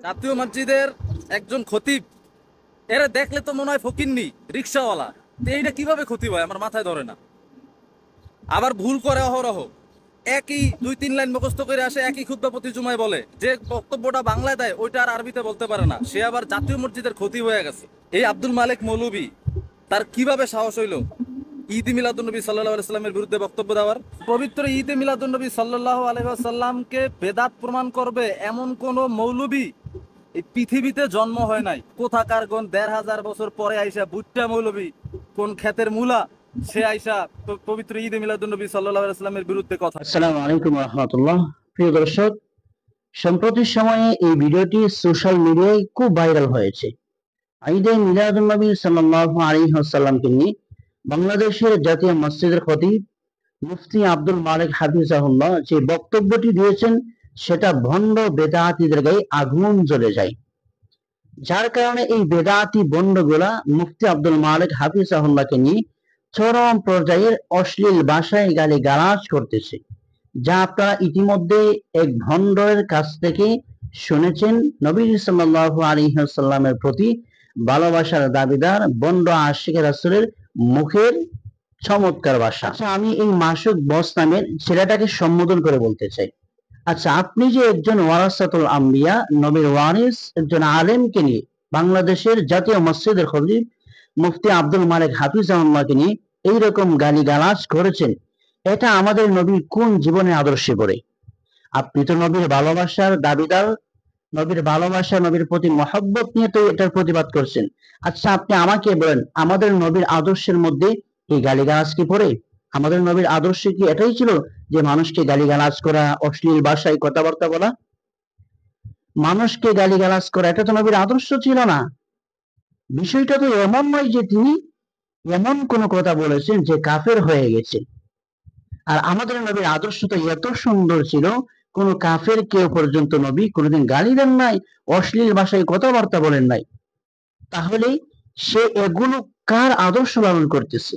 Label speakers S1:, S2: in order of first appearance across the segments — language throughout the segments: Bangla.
S1: জাতীয় মসজিদের একজন খতিব, এরা দেখলে তো মনে হয় ফকিন্নি রিক্সাওয়ালা। তো এইটা কিভাবে খতিব হয় আমার মাথায় ধরে না। আবার ভুল করে অহরহ, একই দুই তিন লাইন মুখস্থ করে আসে, একই খুতবা প্রতি জুমায় বলে, যে বক্তব্যটা বাংলায় দেয় ওইটা আর আরবিতে বলতে পারে না, সে আবার জাতীয় মসজিদের খতিব হয়ে গেছে। এই আব্দুল মালিক মৌলভী, তার কিভাবে সাহস হইলো ঈদ মিলাদুন্নবী সাল্লাল্লাহু আলাইহি সাল্লামের বিরুদ্ধে বক্তব্য দেওয়ার? পবিত্র ঈদ মিলাদুন্নবী সাল্লাল্লাহু আলাইহি সাল্লামকে বেদাত প্রমাণ করবে এমন কোন মৌলভী এই পৃথিবীতে জন্ম হয় নাই। কোথাকার কোন ১৫০০ বছর পরে আইসা বুট্টা মৌলভী, কোন ক্ষেতের মূলা, সে আইসা পবিত্র ঈদ মিলাদুন্নবী সাল্লাল্লাহু আলাইহি সাল্লামের বিরুদ্ধে কথা।
S2: আসসালামু আলাইকুম রহমতুল্লাহ। প্রিয় দর্শক, সম্প্রতি সময়ে এই ভিডিওটি সোশ্যাল মিডিয়ায় খুব ভাইরাল হয়েছে। ঈদে মিলাদুন্নবী সাল্লাল্লাহু আলাইহি ওয়াসাল্লামকে নিয়ে বাংলাদেশের জাতীয় মসজিদের খতিব মুফতি আব্দুল মালিক হাফিজাহুল্লাহ যে বক্তব্যটি দিয়েছেন, সেটা ভণ্ড বেদাতীদের গায়ে আগুন জ্বলে যায়। যার কারণে এই বেদাতি বন্ডগুলা মুফতি আব্দুল মালিক হাফিজাহুল্লাহকে নিয়ে চরম পর্যায়ের অশ্লীল ভাষায় গালি গালাজ করতেছে, যা আপনারা ইতিমধ্যে এক ভণ্ডের কাছ থেকে শুনেছেন। নবী সাল্লাল্লাহু আলাইহি ওয়াসাল্লামের প্রতি ভালোবাসার দাবিদার বন্ড আশিক রাসূলের মুখের চমৎকার ভাষা। আচ্ছা, আমি এই মাসুক বস নামের ছেলেটাকে সম্বোধন করে বলতে চাই, আচ্ছা আপনি যে একজন ওয়ারাসাতুল আম্বিয়া, নবীর ওয়ারিস একজন আলেমকে নিয়ে বাংলাদেশের জাতীয় মসজিদের খতিব মুফতি আব্দুল মালিক হাফিজাহুল্লাহকে নিয়ে এইরকম গালিগালাজ করেছেন, এটা আমাদের নবীর কোন জীবনের আদর্শে পড়ে? আপনি তো নবীর ভালোবাসার দাবিদার, নবীর ভালোবাসা, নবীর প্রতি মহব্বত নিয়ে তো এটার প্রতিবাদ করছেন। আচ্ছা আপনি আমাকে বলেন, আমাদের নবীর আদর্শের মধ্যে এই গালিগালাজ কি পড়ে? আমাদের নবীর আদর্শ কি এটাই ছিল যে মানুষকে গালিগালাজ করা, অশ্লীল ভাষায় কথাবার্তা বলা? মানুষকে গালিগালাজ করা এটা তো নবীর আদর্শ ছিল না। বিষয়টা তো এমন নয় যে তিনি এমন কোন কথা বলেছেন যে কাফের হয়ে গেছে। আর আমাদের নবীর আদর্শ তো এত সুন্দর ছিল, কোন কাফের কেউ পর্যন্ত নবী কোনোদিন গালি দেন নাই, অশ্লীল ভাষায় কথাবার্তা বলেন নাই। তাহলে সে এগুলো কার আদর্শ পালন করতেছে?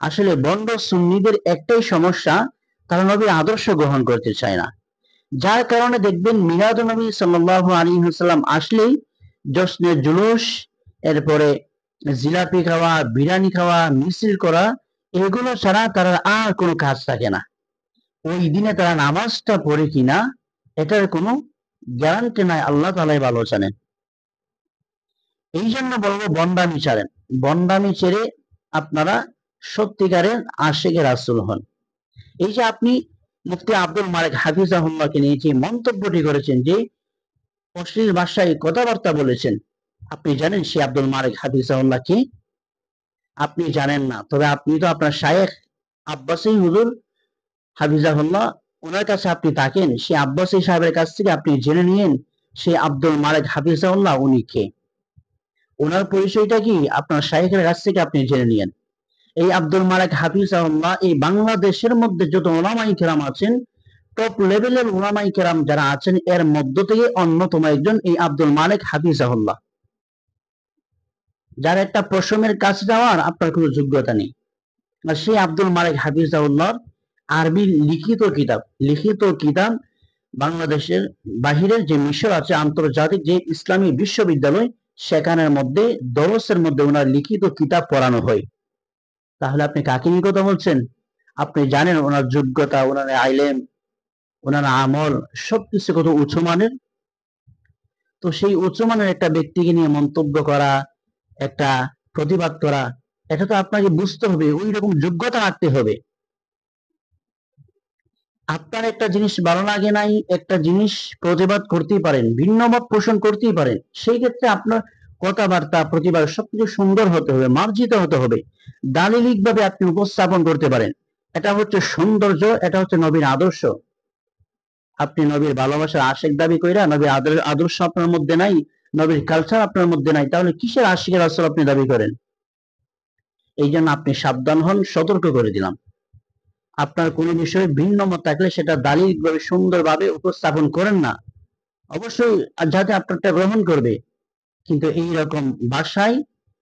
S2: আসলে বন্ড সুন্নিদের একটাই সমস্যা, তারা নবীর আদর্শ গ্রহণ করতে চায় না। যার কারণে দেখবেন মিলাদুন নবী সাল্লাল্লাহু আলাইহি ওয়াসাল্লাম আসলেই জশ্নে জুলুস, এরপরে জিলাপি খাওয়া, বিরিয়ানি খাওয়া, মিছিল করা, এগুলো ছাড়া তারা আর কোনো কাজ থাকে না। ওই দিনে তারা নামাজটা পড়ে কিনা এটার কোনো গ্যারান্টি নাই, আল্লাহ তাআলাই ভালো জানেন। এই জন্য বলবো বন্ডামি ছাড়েন, বন্ডামি ছেড়ে আপনারা সত্যিকারের আশিকে রাসূল হন। এই যে আপনি মুফতি আব্দুল মালিক হাফিজাহুল্লাহকে নিয়ে যে মন্তব্যটি করেছেন, যে অশ্লীল ভাষায় কথাবার্তা বলেছেন, আপনি জানেন সে আব্দুল মালিক হাফিজাহুল্লাহ কি? আপনি জানেন না, তবে আপনি তো আপনার শায়েখ আব্বাসী হুজুর হাফিজাহুল্লাহ, ওনার কাছে আপনি থাকেন, সে আব্বাসী সাহেবের কাছ থেকে আপনি জেনে নিয়েন সে আব্দুল মালিক হাফিজাহুল্লাহ উনি কে, ওনার পরিচয়টা কি, আপনার শায়েখের কাছ থেকে আপনি জেনে নিয়েন। এই আব্দুল মালিক হাফিজাহুল্লাহ এই বাংলাদেশের মধ্যে যত উলামায়ে কেরাম আছেন, টপ লেভেলের উলামায়ে কেরাম যারা আছেন, এর মধ্য থেকে অন্যতম একজন এই আব্দুল মালিক হাফিজাহুল্লাহ, যার একটা পশমের কাছে যাওয়ার আপনার কোনো যোগ্যতা নেই। আর সেই আব্দুল মালিক হাফিজাহুল্লাহ আরবি লিখিত কিতাব বাংলাদেশের বাহিরের যে মিশর আছে, আন্তর্জাতিক যে ইসলামী বিশ্ববিদ্যালয়, সেখানের মধ্যে দরসের মধ্যে ওনার লিখিত কিতাব পড়ানো হয়। তাহলে আপনি কাকে নিয়ে কথা বলছেন? আপনি জানেন ওনার যোগ্যতা, ওনার আইলেম, ওনার আমল সবকিছু কত উঁচু মানের। তো সেই উঁচু মানের একটা ব্যক্তিকে নিয়ে মন্তব্য করা, একটা প্রতিবাদ করা, এটা তো আপনাকে বুঝতে হবে, ওই রকম যোগ্যতা রাখতে হবে। আপনার একটা জিনিস ভালো লাগে নাই, একটা জিনিস প্রতিবাদ করতেই পারেন, ভিন্ন মত পোষণ করতেই পারেন, সেই ক্ষেত্রে আপনার কথাবার্তা, প্রতিবাদ সবকিছু সুন্দর হতে হবে, মার্জিত হতে হবে, দালিলিক ভাবে আপনি উপস্থাপন করতে পারেন। এটা হচ্ছে সৌন্দর্য, এটা হচ্ছে নবীর আদর্শ। আপনি নবীর ভালোবাসার আশিক দাবি কইরা নবীর আদর্শ আপনার মধ্যে নাই, নবীর কালচার আপনার মধ্যে নাই, তাহলে কিসের আশিকের রাসূল আপনি দাবি করেন? এই জন্য আপনি সাবধান হন, সতর্ক করে দিলাম। আপনার কোনো বিষয়ে ভিন্ন মত থাকলে সেটা দালিলিকভাবে সুন্দরভাবে উপস্থাপন করেন না, অবশ্যই যাতে আপনারটা গ্রহণ করবে, কিন্তু এই রকম ভাষায়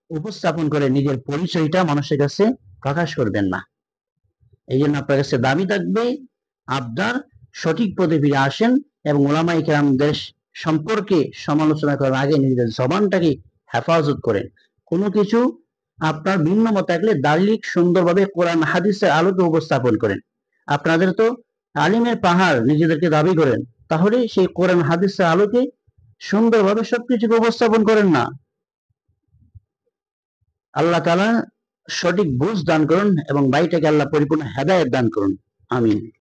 S2: উপস্থাপন করে নিজের পরিচয়টা মানুষের কাছে প্রকাশ করবেন না। এই জন্য আপনার কাছে দাবি থাকবে, আপনার সঠিক পথে ফিরে আসেন এবং উলামায়ে কেরামদের সম্পর্কে সমালোচনা করার আগে নিজেদের জবানটাকে হেফাজত করেন। কোনো কিছু আপনার ভিন্ন মত থাকলে দালিলিক সুন্দরভাবে কোরআন হাদিসের আলোকে উপস্থাপন করেন। আপনাদের তো আলিমের পাহাড় নিজেদেরকে দাবি করেন, তাহলে সেই কোরআন হাদিসের আলোকে সুন্দরভাবে সবকিছুকে উপস্থাপন করেন না। আল্লাহ তাআলা সঠিক বুঝ দান করুন এবং বাইটাকে আল্লাহ পরিপূর্ণ হেদায়েত দান করুন। আমিন।